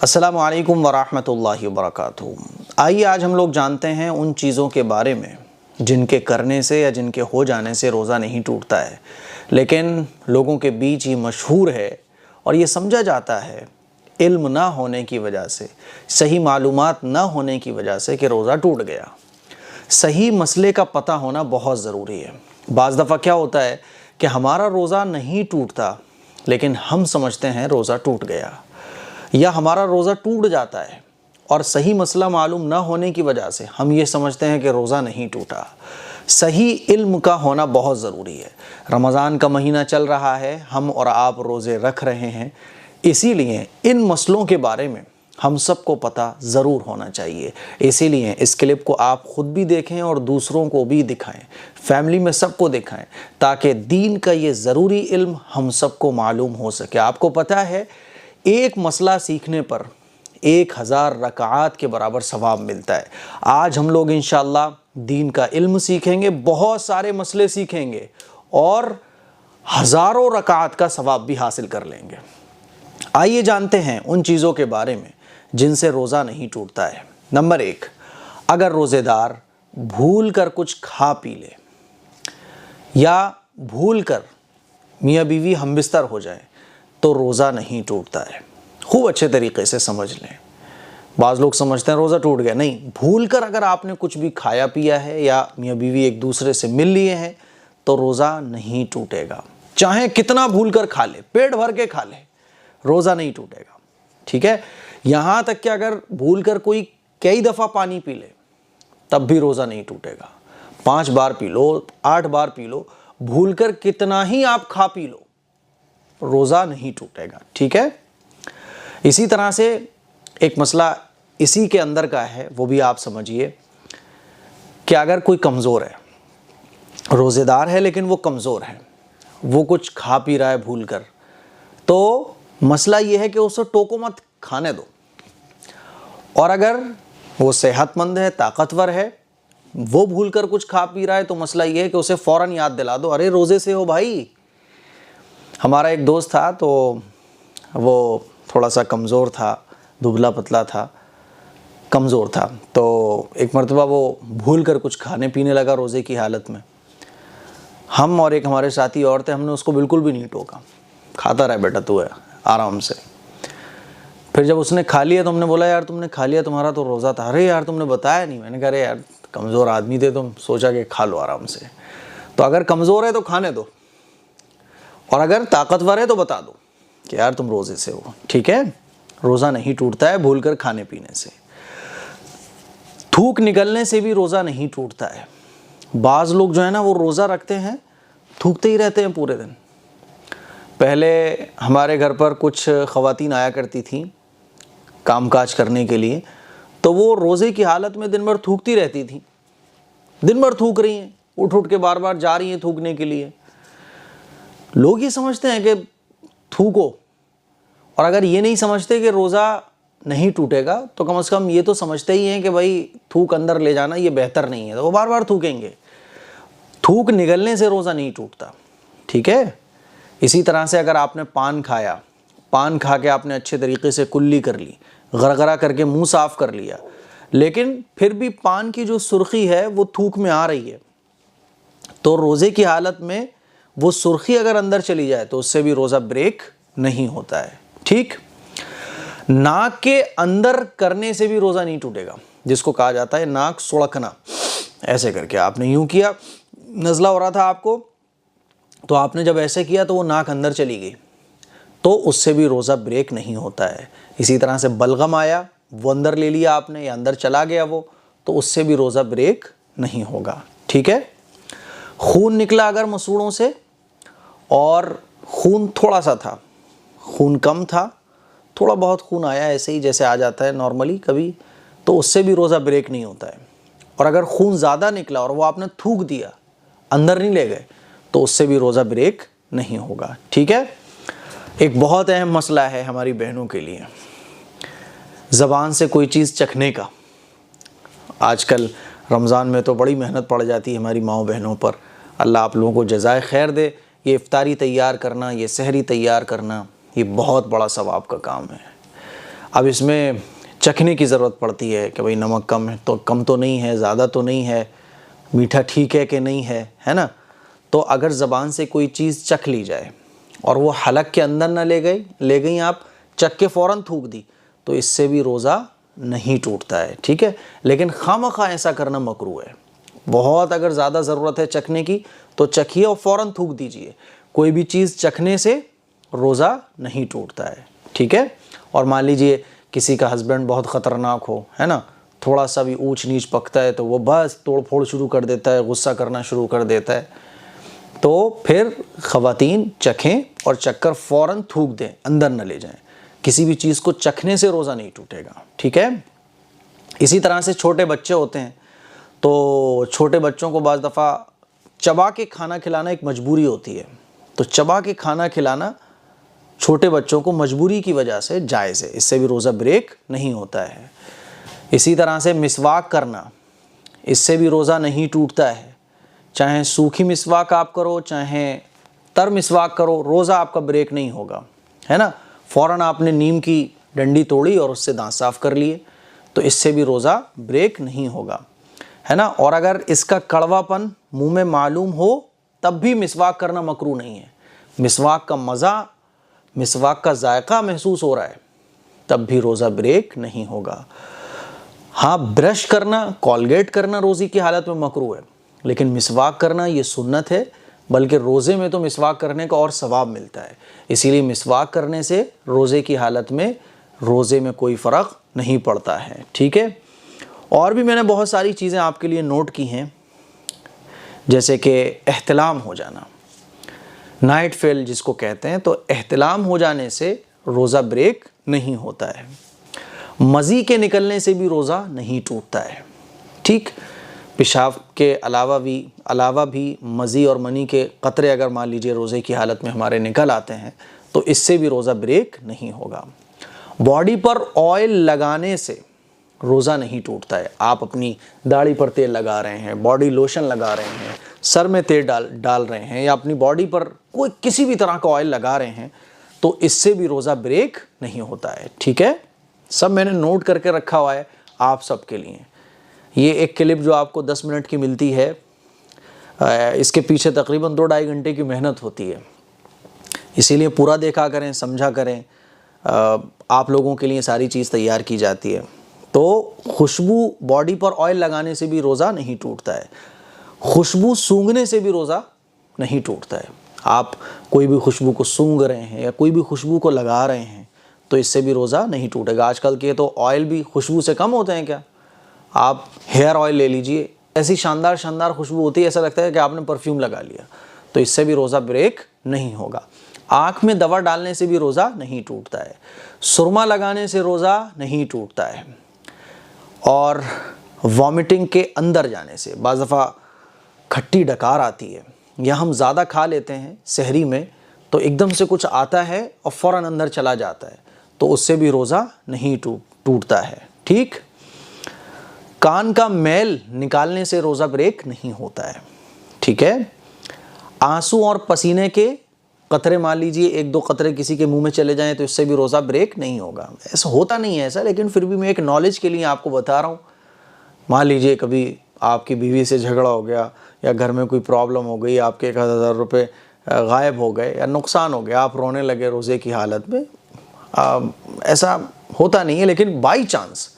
अस्सलामु अलैकुम वरहमतुल्लाहि वबरकातुहू। आइए आज हम लोग जानते हैं उन चीज़ों के बारे में जिनके करने से या जिनके हो जाने से रोज़ा नहीं टूटता है, लेकिन लोगों के बीच ये मशहूर है और ये समझा जाता है इल्म ना होने की वजह से, सही मालूमात ना होने की वजह से कि रोज़ा टूट गया। सही मसले का पता होना बहुत ज़रूरी है। बाज़ दफ़ा क्या होता है कि हमारा रोज़ा नहीं टूटता लेकिन हम समझते हैं रोज़ा टूट गया, या हमारा रोज़ा टूट जाता है और सही मसला मालूम ना होने की वजह से हम ये समझते हैं कि रोज़ा नहीं टूटा। सही इल्म का होना बहुत ज़रूरी है। रमज़ान का महीना चल रहा है, हम और आप रोज़े रख रहे हैं, इसीलिए इन मसलों के बारे में हम सबको पता ज़रूर होना चाहिए। इसीलिए इस क्लिप को आप ख़ुद भी देखें और दूसरों को भी दिखाएं, फैमिली में सबको दिखाएं, ताकि दीन का ये ज़रूरी इल्म हम सबको मालूम हो सके। आपको पता है एक मसला सीखने पर 1000 रकात के बराबर सवाब मिलता है। आज हम लोग इंशाअल्लाह दीन का इल्म सीखेंगे, बहुत सारे मसले सीखेंगे और हज़ारों रकात का सवाब भी हासिल कर लेंगे। आइए जानते हैं उन चीज़ों के बारे में जिनसे रोज़ा नहीं टूटता है। नंबर 1, अगर रोज़ेदार भूल कर कुछ खा पी ले या भूल कर मियाँ बीवी हमबिस्तर हो जाए तो रोज़ा नहीं टूटता है। खूब अच्छे तरीके से समझ लें। बाज़ लोग समझते हैं रोज़ा टूट गया, नहीं, भूल कर अगर आपने कुछ भी खाया पिया है या मियाँ बीवी एक दूसरे से मिल लिए हैं तो रोज़ा नहीं टूटेगा। चाहे कितना भूल कर खा ले, पेट भर के खा ले, रोज़ा नहीं टूटेगा। ठीक है, यहाँ तक कि अगर भूल कर कोई कई दफ़ा पानी पी ले तब भी रोज़ा नहीं टूटेगा। 5 बार पी लो, 8 बार पी लो, भूल कर कितना ही आप खा पी लो, रोज़ा नहीं टूटेगा। ठीक है, इसी तरह से एक मसला इसी के अंदर का है, वो भी आप समझिए कि अगर कोई कमज़ोर है, रोज़ेदार है लेकिन वो कमज़ोर है, वो कुछ खा पी रहा है भूल कर, तो मसला ये है कि उसे टोको मत, खाने दो। और अगर वो सेहतमंद है, ताकतवर है, वो भूल कर कुछ खा पी रहा है तो मसला ये है कि उसे फ़ौरन याद दिला दो, अरे रोज़े से हो भाई। हमारा एक दोस्त था तो वो थोड़ा सा कमज़ोर था, दुबला पतला था, कमज़ोर था, तो एक मरतबा वो भूल कर कुछ खाने पीने लगा रोज़े की हालत में। हम और एक हमारे साथी और थे, हमने उसको बिल्कुल भी नहीं टोका, खाता रहा बेटा तू है आराम से। फिर जब उसने खा लिया तो हमने बोला यार तुमने खा लिया, तुम्हारा तो रोज़ा था। अरे यार तुमने बताया नहीं। मैंने कहा अरे यार कमज़ोर आदमी थे, तुम सोचा कि खा लो आराम से। तो अगर कमज़ोर है तो खाने दो, और अगर ताकतवर है तो बता दो कि यार तुम रोज़े से हो। ठीक है, रोज़ा नहीं टूटता है भूल कर खाने पीने से। थूक निकलने से भी रोज़ा नहीं टूटता है। बाज़ लोग जो है ना वो रोज़ा रखते हैं, थूकते ही रहते हैं पूरे दिन। पहले हमारे घर पर कुछ ख़वातीन आया करती थीं कामकाज करने के लिए, तो वो रोज़े की हालत में दिन भर थूकती रहती थी। दिन भर थूक रही हैं, उठ उठ के बार बार जा रही हैं थूकने के लिए। लोग ये समझते हैं कि थूको, और अगर ये नहीं समझते कि रोज़ा नहीं टूटेगा तो कम से कम ये तो समझते ही हैं कि भाई थूक अंदर ले जाना ये बेहतर नहीं है, तो वो बार बार थूकेंगे। थूक निकलने से रोज़ा नहीं टूटता। ठीक है, इसी तरह से अगर आपने पान खाया, पान खा के आपने अच्छे तरीके से कुल्ली कर ली, गरगरा करके मुंह साफ़ कर लिया, लेकिन फिर भी पान की जो सुर्खी है वो थूक में आ रही है, तो रोज़े की हालत में वो सुर्खी अगर अंदर चली जाए तो उससे भी रोज़ा ब्रेक नहीं होता है। ठीक, नाक के अंदर करने से भी रोज़ा नहीं टूटेगा, जिसको कहा जाता है नाक सुड़कना। ऐसे करके आपने यूं किया, नज़ला हो रहा था आपको, तो आपने जब ऐसे किया तो वो नाक अंदर चली गई, तो उससे भी रोज़ा ब्रेक नहीं होता है। इसी तरह से बलगम आया, वो अंदर ले लिया आपने या अंदर चला गया वो, तो उससे भी रोज़ा ब्रेक नहीं होगा। ठीक है, खून निकला अगर मसूड़ों से और खून थोड़ा सा था, खून कम था, थोड़ा बहुत खून आया ऐसे ही जैसे आ जाता है नॉर्मली कभी, तो उससे भी रोज़ा ब्रेक नहीं होता है। और अगर खून ज़्यादा निकला और वो आपने थूक दिया, अंदर नहीं ले गए, तो उससे भी रोज़ा ब्रेक नहीं होगा। ठीक है, एक बहुत अहम मसला है हमारी बहनों के लिए, ज़बान से कोई चीज़ चखने का। आजकल रमज़ान में तो बड़ी मेहनत पड़ जाती है हमारी माओ बहनों पर, अल्लाह आप लोगों को जज़ाए खैर दे। ये इफ्तारी तैयार करना, ये सहरी तैयार करना, ये बहुत बड़ा सवाब का काम है। अब इसमें चखने की ज़रूरत पड़ती है कि भाई नमक कम तो नहीं है, ज़्यादा तो नहीं है, मीठा ठीक है कि नहीं है ना। तो अगर ज़बान से कोई चीज़ चख ली जाए और वो हलक के अंदर ना ले गई आप चख के फ़ौरन थूक दी, तो इससे भी रोज़ा नहीं टूटता है, ठीक है। लेकिन खामखा ऐसा करना मकरूह है। बहुत अगर ज़्यादा ज़रूरत है चखने की तो चखिए और फ़ौरन थूक दीजिए। कोई भी चीज़ चखने से रोज़ा नहीं टूटता है, ठीक है। और मान लीजिए किसी का हस्बैंड बहुत ख़तरनाक हो, है ना, थोड़ा सा भी ऊंच नीच पकता है तो वो बस तोड़ फोड़ शुरू कर देता है, गुस्सा करना शुरू कर देता है। तो फिर ख़वातीन चखें और चखकर फ़ौरन थूक दें, अंदर न ले जाएं। किसी भी चीज़ को चखने से रोज़ा नहीं टूटेगा, ठीक है। इसी तरह से छोटे बच्चे होते हैं, तो छोटे बच्चों को बाज़ दफ़ा चबा के खाना खिलाना एक मजबूरी होती है। तो चबा के खाना खिलाना छोटे बच्चों को मजबूरी की वजह से जायज़ है, इससे भी रोज़ा ब्रेक नहीं होता है। इसी तरह से मिसवाक करना, इससे भी रोज़ा नहीं टूटता है। चाहे सूखी मिसवाक आप करो, चाहे तर मिसवाक करो, रोज़ा आपका ब्रेक नहीं होगा, है ना। फ़ौरन आपने नीम की डंडी तोड़ी और उससे दांत साफ़ कर लिए, तो इससे भी रोज़ा ब्रेक नहीं होगा, है ना। और अगर इसका कड़वापन मुंह में मालूम हो तब भी मिसवाक करना मकरूह नहीं है। मिसवाक का मज़ा, मिसवाक का जायका महसूस हो रहा है तब भी रोज़ा ब्रेक नहीं होगा। हाँ, ब्रश करना, कॉलगेट करना रोज़े की हालत में मकरूह है, लेकिन मिसवाक करना ये सुन्नत है, बल्कि रोज़े में तो मिसवाक करने का और सवाब मिलता है। इसीलिए मिसवाक करने से रोज़े की हालत में रोज़े में कोई फ़र्क नहीं पड़ता है, ठीक है। और भी मैंने बहुत सारी चीज़ें आपके लिए नोट की हैं, जैसे कि एहतिलाम हो जाना, नाइट फेल जिसको कहते हैं, तो एहतिलाम हो जाने से रोज़ा ब्रेक नहीं होता है। मज़ी के निकलने से भी रोज़ा नहीं टूटता है, ठीक। पेशाब के अलावा भी मज़ी और मनी के कतरे अगर मान लीजिए रोज़े की हालत में हमारे निकल आते हैं तो इससे भी रोज़ा ब्रेक नहीं होगा। बॉडी पर ऑयल लगाने से रोज़ा नहीं टूटता है। आप अपनी दाढ़ी पर तेल लगा रहे हैं, बॉडी लोशन लगा रहे हैं, सर में तेल डाल रहे हैं, या अपनी बॉडी पर कोई किसी भी तरह का ऑयल लगा रहे हैं, तो इससे भी रोज़ा ब्रेक नहीं होता है, ठीक है। सब मैंने नोट करके रखा हुआ है आप सबके लिए। ये एक क्लिप जो आपको 10 मिनट की मिलती है, इसके पीछे तकरीबन 2-2.5 घंटे की मेहनत होती है, इसीलिए पूरा देखा करें, समझा करें। आप लोगों के लिए सारी चीज़ तैयार की जाती है। तो खुशबू, बॉडी पर ऑयल लगाने से भी रोज़ा नहीं टूटता है। खुशबू सूंघने से भी रोज़ा नहीं टूटता है। आप कोई भी खुशबू को सूंघ रहे हैं या कोई भी खुशबू को लगा रहे हैं तो इससे भी रोज़ा नहीं टूटेगा। आजकल के तो ऑयल भी खुशबू से कम होते हैं क्या। आप हेयर ऑयल ले लीजिए, ऐसी शानदार शानदार खुशबू होती है, ऐसा लगता है कि आपने परफ्यूम लगा लिया, तो इससे भी रोज़ा ब्रेक नहीं होगा। आँख में दवा डालने से भी रोज़ा नहीं टूटता है। सुरमा लगाने से रोज़ा नहीं टूटता है। और वॉमिटिंग के अंदर जाने से, बाज़ दफ़ा खट्टी डकार आती है या हम ज़्यादा खा लेते हैं सहरी में, तो एकदम से कुछ आता है और फ़ौरन अंदर चला जाता है, तो उससे भी रोज़ा नहीं टूटता है, ठीक। कान का मैल निकालने से रोज़ा ब्रेक नहीं होता है, ठीक है। आंसू और पसीने के कतरे, मान लीजिए 1-2 कतरे किसी के मुंह में चले जाएं तो इससे भी रोज़ा ब्रेक नहीं होगा। ऐसा होता नहीं है ऐसा, लेकिन फिर भी मैं एक नॉलेज के लिए आपको बता रहा हूँ। मान लीजिए कभी आपकी बीवी से झगड़ा हो गया या घर में कोई प्रॉब्लम हो गई, आपके 1000 रुपये गायब हो गए या नुकसान हो गया, आप रोने लगे रोज़े की हालत में। ऐसा होता नहीं है, लेकिन बाई चांस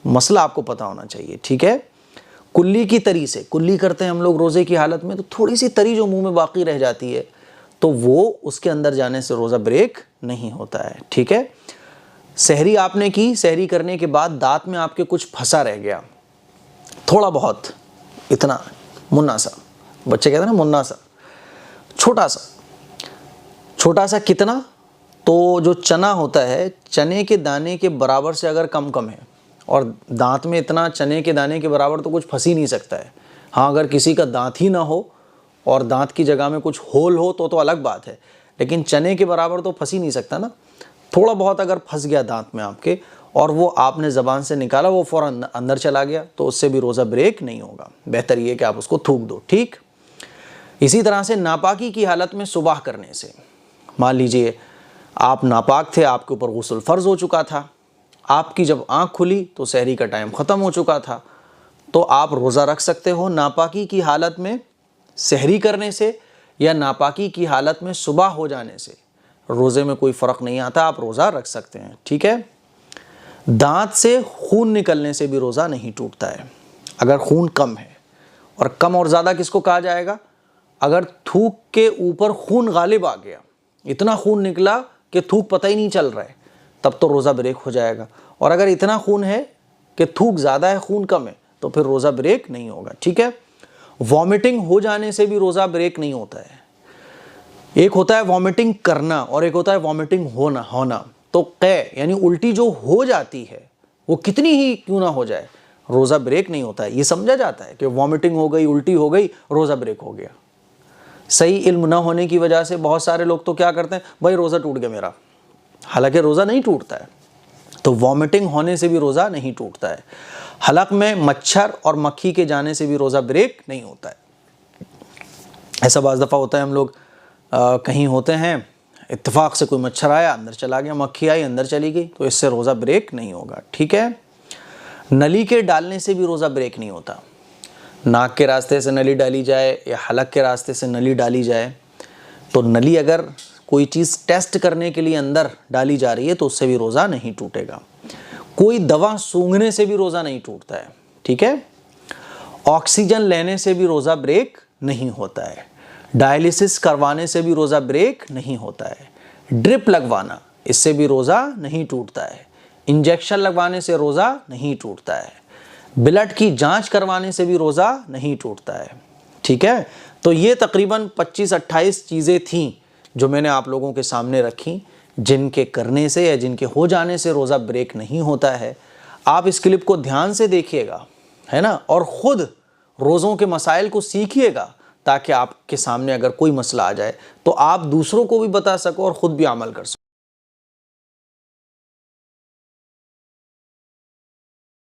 मसला आपको पता होना चाहिए, ठीक है। कुल्ली की तरी से, कुल्ली करते हैं हम लोग रोज़े की हालत में, तो थोड़ी सी तरी जो मुंह में बाकी रह जाती है, तो वो उसके अंदर जाने से रोज़ा ब्रेक नहीं होता है, ठीक है। सहरी आपने की, सहरी करने के बाद दांत में आपके कुछ फंसा रह गया, थोड़ा बहुत, इतना मुन्ना सा, बच्चे कहते हैं ना मुन्ना सा, छोटा सा कितना, तो जो चना होता है, चने के दाने के बराबर से अगर कम है, और दांत में इतना चने के दाने के बराबर तो कुछ फंस ही नहीं सकता है। हाँ, अगर किसी का दांत ही ना हो और दांत की जगह में कुछ होल हो तो अलग बात है, लेकिन चने के बराबर तो फंस ही नहीं सकता ना। थोड़ा बहुत अगर फंस गया दांत में आपके और वो आपने ज़बान से निकाला, वो फ़ौरन अंदर चला गया, तो उससे भी रोज़ा ब्रेक नहीं होगा। बेहतर ये कि आप उसको थूक दो, ठीक। इसी तरह से नापाकी की हालत में सुबह करने से, मान लीजिए आप नापाक थे, आपके ऊपर गुस्ल फ़र्ज़ हो चुका था, आपकी जब आँख खुली तो सहरी का टाइम ख़त्म हो चुका था, तो आप रोज़ा रख सकते हो नापाकी की हालत में सहरी करने से या नापाकी की हालत में सुबह हो जाने से। रोज़े में कोई फ़र्क नहीं आता, आप रोज़ा रख सकते हैं, ठीक है। दांत से खून निकलने से भी रोज़ा नहीं टूटता है अगर खून कम है। और कम और ज़्यादा किसको कहा जाएगा? अगर थूक के ऊपर खून गालिब आ गया, इतना खून निकला कि थूक पता ही नहीं चल रहा है, तब तो रोज़ा ब्रेक हो जाएगा। और अगर इतना खून है कि थूक ज़्यादा है खून कम है, तो फिर रोज़ा ब्रेक नहीं होगा, ठीक है। वॉमिटिंग हो जाने से भी रोज़ा ब्रेक नहीं होता है। एक होता है वॉमिटिंग करना और एक होता है वॉमिटिंग होना। तो कै यानी उल्टी जो हो जाती है वो कितनी ही क्यों ना हो जाए, रोज़ा ब्रेक नहीं होता है। ये समझा जाता है कि वॉमिटिंग हो गई, उल्टी हो गई, रोज़ा ब्रेक हो गया। सही इल्म ना होने की वजह से बहुत सारे लोग तो क्या करते हैं, भाई रोज़ा टूट गया मेरा, हालांकि रोज़ा नहीं टूटता है। तो वॉमिटिंग होने से भी रोज़ा नहीं टूटता है। हलक में मच्छर और मक्खी के जाने से भी रोज़ा ब्रेक नहीं होता है। ऐसा बाज़ दफ़ा होता है, हम लोग कहीं होते हैं, इत्तेफाक से कोई मच्छर आया, अंदर चला गया, मक्खी आई अंदर चली गई, तो इससे रोज़ा ब्रेक नहीं होगा, ठीक है। नली के डालने से भी रोज़ा ब्रेक नहीं होता। नाक के रास्ते से नली डाली जाए या हलक के रास्ते से नली डाली जाए, तो नली अगर कोई चीज़ टेस्ट करने के लिए अंदर डाली जा रही है तो उससे भी रोज़ा नहीं टूटेगा। कोई दवा सूंघने से भी रोज़ा नहीं टूटता है, ठीक है। ऑक्सीजन लेने से भी रोज़ा ब्रेक नहीं होता है। डायलिसिस करवाने से भी रोज़ा ब्रेक नहीं होता है। ड्रिप लगवाना, इससे भी रोज़ा नहीं टूटता है। इंजेक्शन लगवाने से रोज़ा नहीं टूटता है। ब्लड की जांच करवाने से भी रोज़ा नहीं टूटता है, ठीक है। तो ये तकरीबन 25-28 चीज़ें थीं जो मैंने आप लोगों के सामने रखी, जिनके करने से या जिनके हो जाने से रोज़ा ब्रेक नहीं होता है। आप इस क्लिप को ध्यान से देखिएगा, है ना, और ख़ुद रोज़ों के मसाइल को सीखिएगा, ताकि आपके सामने अगर कोई मसला आ जाए तो आप दूसरों को भी बता सको और ख़ुद भी अमल कर सको।